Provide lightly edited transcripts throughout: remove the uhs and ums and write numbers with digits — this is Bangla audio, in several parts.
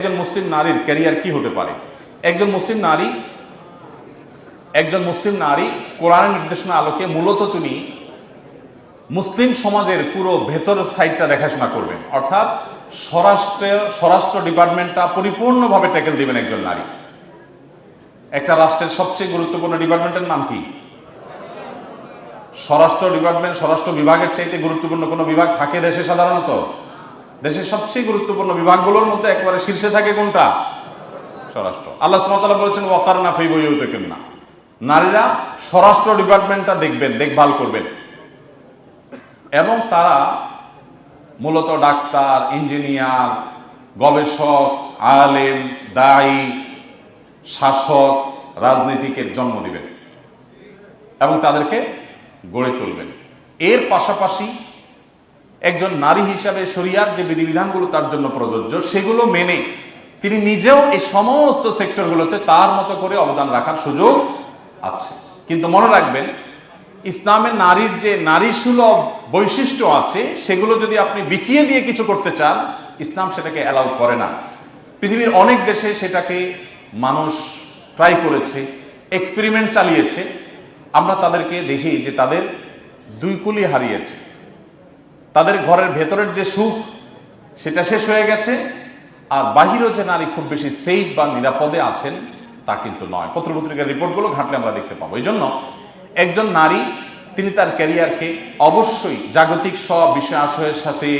একজন মুসলিম নারীর ক্যারিয়ার কি হতে পারে? একজন মুসলিম নারী কোরআনের নির্দেশনা আলোকে মূলত তিনি মুসলিম সমাজের পুরো ভেতরের সাইডটা দেখাশোনা করবেন, অর্থাৎ স্বরাষ্ট্র ডিপার্টমেন্টটা পরিপূর্ণভাবে ট্যাকেল দিবেন একজন নারী। একটা রাষ্ট্রের সবচেয়ে গুরুত্বপূর্ণ ডিপার্টমেন্টের নাম কি? স্বরাষ্ট্র ডিপার্টমেন্ট। স্বরাষ্ট্র বিভাগের চাইতে গুরুত্বপূর্ণ কোনো বিভাগ থাকে দেশে? সাধারণত দেশের সবচেয়ে গুরুত্বপূর্ণ বিভাগগুলোর মধ্যে একেবারে শীর্ষে থাকে কোনটা? স্বরাষ্ট্র। আল্লাহ সুবহানাহু ওয়া তাআলা বলেছেন ওয়াকারনা ফি বুয়ুতিকুন্না, নারীরা স্বরাষ্ট্র ডিপার্টমেন্টটা দেখবেন, দেখভাল করবেন। এবং তারা মূলত ডাক্তার, ইঞ্জিনিয়ার, গবেষক, আলেম, দায়ী, শাসক, রাজনীতিকের জন্ম দিবেন এবং তাদেরকে গড়ে তুলবেন। এর পাশাপাশি একজন নারী হিসাবে শরিয়ার যে বিধিবিধানগুলো তার জন্য প্রযোজ্য সেগুলো মেনে তিনি নিজেও এই সমস্ত সেক্টরগুলোতে তার মতো করে অবদান রাখার সুযোগ আছে। কিন্তু মনে রাখবেন, ইসলামের নারীর যে নারী সুলভ বৈশিষ্ট্য আছে সেগুলো যদি আপনি বিকিয়ে দিয়ে কিছু করতে চান, ইসলাম সেটাকে অ্যালাউ করে না। পৃথিবীর অনেক দেশে সেটাকে মানুষ ট্রাই করেছে, এক্সপেরিমেন্ট চালিয়েছে। আমরা তাদেরকে দেখি যে তাদের দুই কুলি হারিয়েছে। তাদের ঘরের ভেতরের যে সুখ সেটা শেষ হয়ে গেছে, আর বাহিরেও যে নারী খুব বেশি সেফ বা নিরাপদে আছেন তা কিন্তু নয়। পত্রপত্রিকার রিপোর্টগুলো ঘাঁটলে আমরা দেখতে পাবো। এই জন্য একজন নারী তিনি তার ক্যারিয়ারকে অবশ্যই জাগতিক সব বিষয় আশয়ের সাথে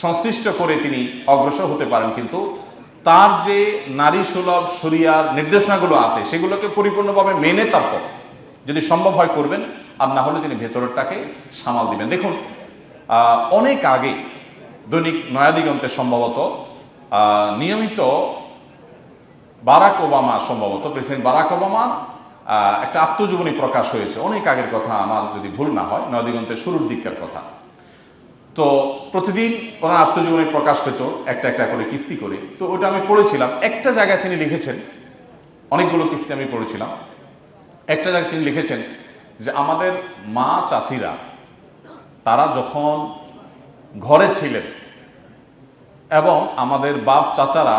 সংশ্লিষ্ট করে তিনি অগ্রসর হতে পারেন, কিন্তু তার যে নারী সুলভ শরিয়ার নির্দেশনাগুলো আছে সেগুলোকে পরিপূর্ণভাবে মেনে তারপর যদি সম্ভব হয় করবেন, আর না হলে তিনি ভেতরটাকে সামাল দিবেন। দেখুন, অনেক আগে দৈনিক নয়াদিগন্তে সম্ভবত নিয়মিত বারাক ওবামা, সম্ভবত প্রেসিডেন্ট বারাক ওবামার একটা আত্মজীবনী প্রকাশ হয়েছে। অনেক আগের কথা, আমার যদি ভুল না হয়, নয়াদিগন্তের শুরুর দিককার কথা। তো প্রতিদিন ওনার আত্মজীবনী প্রকাশ পেত একটা একটা করে কিস্তি করে। তো ওটা আমি পড়েছিলাম। একটা জায়গায় তিনি লিখেছেন, অনেকগুলো কিস্তি আমি পড়েছিলাম, একটা জায়গায় তিনি লিখেছেন যে আমাদের মা চাচিরা তারা যখন ঘরে ছিলেন এবং আমাদের বাপ চাচারা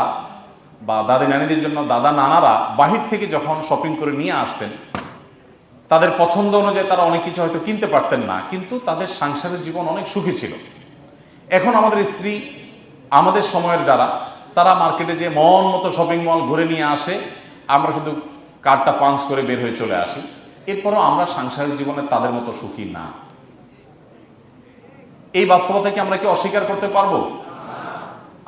বা দাদি নানিদের জন্য দাদা নানারা বাহির থেকে যখন শপিং করে নিয়ে আসতেন, তাদের পছন্দ অনুযায়ী তারা অনেক কিছু হয়তো কিনতে পারতেন না, কিন্তু তাদের সংসারের জীবন অনেক সুখী ছিল। এখন আমাদের স্ত্রী, আমাদের সময়ের যারা, তারা মার্কেটে যে মন মতো শপিং মল ঘুরে নিয়ে আসে, আমরা শুধু কার্ডটা পাঞ্চ করে বের হয়ে চলে আসি। এরপরও আমরা সাংসারিক জীবনে তাদের মতো সুখী না। এই বাস্তবতাকে আমরা কি অস্বীকার করতে পারবো?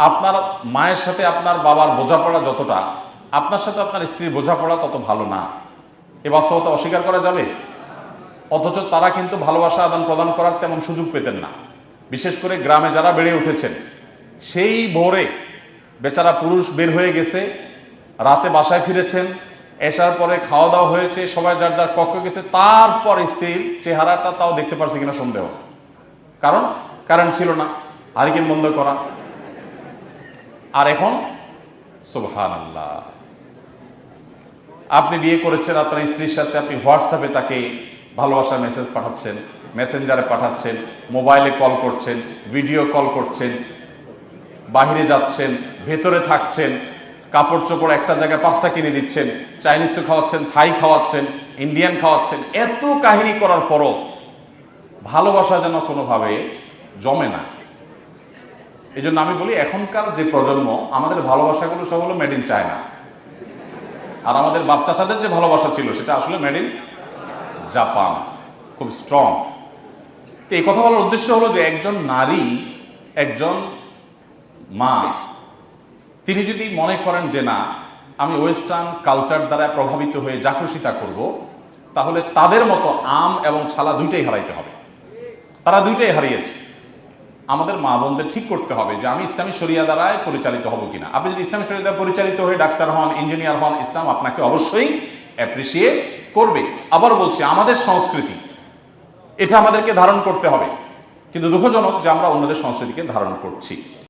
আপনার মায়ের সাথে আপনার বাবার বোঝাপড়া যতটা, আপনার সাথে আপনার স্ত্রীর বোঝাপড়া তত ভালো না। এই বাস্তবতা অস্বীকার করা যাবে? অথচ তারা কিন্তু ভালোবাসা আদান প্রদান করার তেমন সুযোগ পেতেন না। বিশেষ করে গ্রামে যারা বেড়ে উঠেছেন, সেই ভোরে বেচারা পুরুষ বের হয়ে গেছে, রাতে বাসায় ফিরেছেন, এসার পরে খাওয়া দাওয়া হয়েছে, সবাই যার যার কক্ষে গেছে, তারপর স্ত্রীর চেহারাটা তাও দেখতে পারছে কিনা সন্দেহ। কারণ কারেন্ট ছিল না, হারিকেন বন্ধ করা। আর এখন সুবহানাল্লাহ, আপনি বিয়ে করেছেন, আপনার স্ত্রীর সাথে আপনি হোয়াটসঅ্যাপে তাকে ভালোবাসার মেসেজ পাঠাচ্ছেন, মেসেঞ্জারে পাঠাচ্ছেন, মোবাইলে কল করছেন, ভিডিও কল করছেন, বাহিরে যাচ্ছেন, ভেতরে থাকছেন, কাপড় চোপড় একটা জায়গায় 5টা কিনে দিচ্ছেন, চাইনিজ তো খাওয়াচ্ছেন, থাই খাওয়াচ্ছেন, ইন্ডিয়ান খাওয়াচ্ছেন। এত কাহিনী করার পরও ভালোবাসা যেন কোনোভাবে জমে না। এই জন্য আমি বলি, এখনকার যে প্রজন্ম, আমাদের ভালোবাসাগুলো সব হলো মেড ইন চায়না, আর আমাদের বাপ চাচাদের যে ভালোবাসা ছিল সেটা আসলে মেড ইন জাপান, খুব স্ট্রং। তো এই কথা বলার উদ্দেশ্য হলো যে একজন নারী, একজন মা, তিনি যদি মনে করেন যে না, আমি ওয়েস্টার্ন কালচার দ্বারা প্রভাবিত হয়ে যা খুশি তা করব, তাহলে তাদের মতো আম এবং ছালা দুইটাই হারাইতে হবে। তারা দুইটাই হারিয়েছে। আমাদের মা বোনদের ঠিক করতে হবে যে আমি ইসলামী শরিয়া দ্বারায় পরিচালিত হব কিনা। আপনি যদি ইসলামী শরিয়া দ্বারা পরিচালিত হয়ে ডাক্তার হন, ইঞ্জিনিয়ার হন, ইসলাম আপনাকে অবশ্যই অ্যাপ্রিসিয়েট করবে। আবার বলছি, আমাদের সংস্কৃতি, এটা আমাদেরকে ধারণ করতে হবে। কিন্তু দুঃখজনক যে আমরা অন্যদের সংস্কৃতিকে ধারণ করছি।